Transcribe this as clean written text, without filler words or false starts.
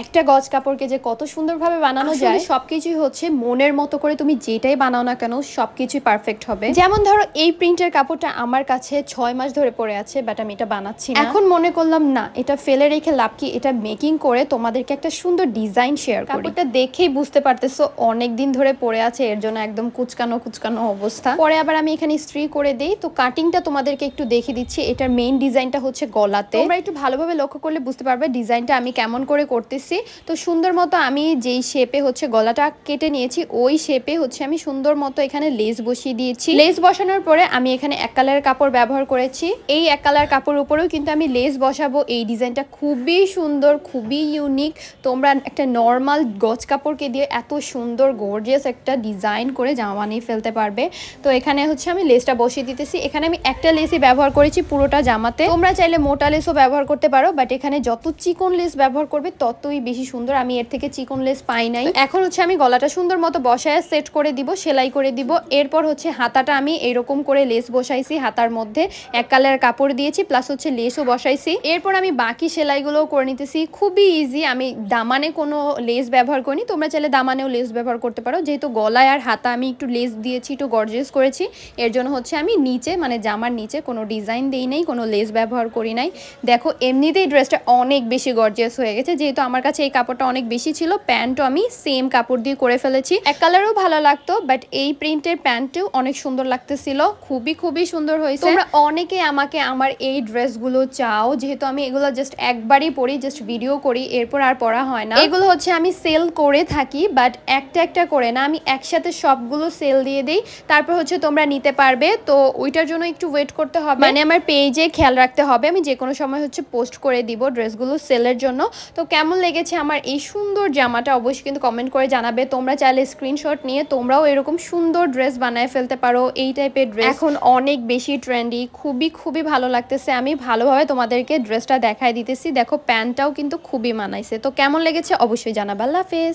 একটা গজ কাপড়কে যে কত সুন্দরভাবে বানানো যায় সবকিছুই হচ্ছে মনের মতো করে তুমি যেটাই বানাও না কেন সবকিছুই পারফেক্ট হবে। যেমন ধরো এই প্রিন্টের কাপড়টা আমার কাছে 6 মাস ধরে পড়ে আছে, বাট আমি এটা বানাচ্ছি না। এখন মনে করলাম না, এটা ফেলে রেখে লাভ কি, এটা মেকিং করে তোমাদেরকে একটা সুন্দর ডিজাইন শেয়ার করি। কাপড়টা দেখেই বুঝতে পারতেছো অনেক দিন ধরে পড়ে আছে, এর জন্য একদম কুচকানো কুচকানো অবস্থা। পরে আবার আমি এখানে ইস্ত্রি করে দেই। তো কাটিংটা তোমাদেরকে একটু দেখিয়ে দিচ্ছি। এটার মেইন ডিজাইনটা হচ্ছে গলাতে। তোমরা একটু ভালোভাবে লক্ষ্য করলে বুঝতে পারবে ডিজাইনটা আমি কেমন করে করতেছি। তো সুন্দর মতো আমি যেই শেপে হচ্ছে গলাটা কেটে নিয়েছি ওই শেপে হচ্ছে আমি সুন্দর মতো এখানে লেস বসিয়ে দিয়েছি। লেস বসানোর পরে আমি এখানে এক কালারের কাপড় ব্যবহার করেছি। এই এক কালার কাপড় উপরেও কিন্তু আমি লেস বসাবো। এই ডিজাইনটা খুবই সুন্দর, খুবই ইউনিক। তোমরা একটা নর্মাল গজ কাপড়কে দিয়ে এত সুন্দর গর্জিয়াস একটা ডিজাইন করে জামা বানিয়ে ফেলতে পারবে। তো এখানে হচ্ছে আমি লেসটা বসিয়ে দিতেছি। এখানে আমি একটা লেসই ব্যবহার করেছি পুরোটা জামাতে। তোমরা চাইলে মোটা লেসও ব্যবহার করতে পারো, বাট এখানে যত চিকন লেস ব্যবহার করবে ততই বেশি সুন্দর। আমি এর থেকে চিকন লেস পাই নাই। এখন হচ্ছে আমি গলাটা সুন্দর মতো বসায় সেট করে দিব, সেলাই করে দিব। এরপর হচ্ছে হাতাটা আমি এরকম করে লেস বসাইছি, হাতার মধ্যে এক কালারের কাপড় দিয়েছি, প্লাস হচ্ছে লেসও বসাইছি। এরপর আমি বাকি সেলাইগুলো করে নিতেছি। খুবই ইজি, আমি দামানে কোনো লেস ব্যবহার করিনি। তোমরা চাইলে দামানেও লেস ব্যবহার করতে পারো। যেহেতু গলায় আর হাতা আমি একটু লেস দিয়েছি, একটু গর্জিয়াস করেছি, এর জন্য হচ্ছে আমি নিচে মানে জামার নিচে কোনো ডিজাইন দিই নাই, কোনো লেস ব্যবহার করি নাই। দেখো এমনিতেই ড্রেসটা অনেক বেশি গর্জিয়াস হয়ে গেছে। যেহেতু আমার কাছে এই কাপড়টা অনেক বেশি ছিল, প্যান্টও আমি সেম কাপড় দিয়ে করে ফেলেছি। এক কালারও ভালো লাগতো, বাট এই প্রিন্টের প্যান্টও অনেক সুন্দর লাগতেছিল। খুবই সুন্দর হয়েছে। তোমরা অনেকে আমাকে আমার এই ড্রেসগুলো চাও, যেহেতু আমি এগুলো জাস্ট একবারই পরি, জাস্ট ভিডিও করি, এরপর আর পরা হয় না। এগুলো হচ্ছে আমি সেল করে থাকি, বাট একটা একটা করে না, আমি একসাথে সবগুলো সেল দিয়ে দিই। তারপর হচ্ছে তোমরা নিতে পারবে। তো ওইটার জন্য একটু ওয়েট করতে হবে, মানে আমার পেজে খেয়াল রাখতে হবে। আমি যে কোনো সময় হচ্ছে পোস্ট করে দিব ড্রেসগুলো সেলের জন্য। তো কেমন লেগেছে আমার এই সুন্দর জামাটা অবশ্যই কিন্তু কমেন্ট করে জানাবে। তোমরা চাইলে স্ক্রিনশট নিয়ে তোমরাও এরকম সুন্দর ড্রেস বানায় ফেলতে পারো। এই টাইপের ড্রেস এখন অনেক বেশি ট্রেন্ডি, খুবই ভালো লাগতেছে। আমি ভালোভাবে তোমাদেরকে ড্রেসটা দেখাই দিতেছি। দেখো প্যান্টটাও কিন্তু খুবই মানাইছে। তো কেমন লেগেছে অবশ্যই জানাবে। আল্লাহ হাফেজ।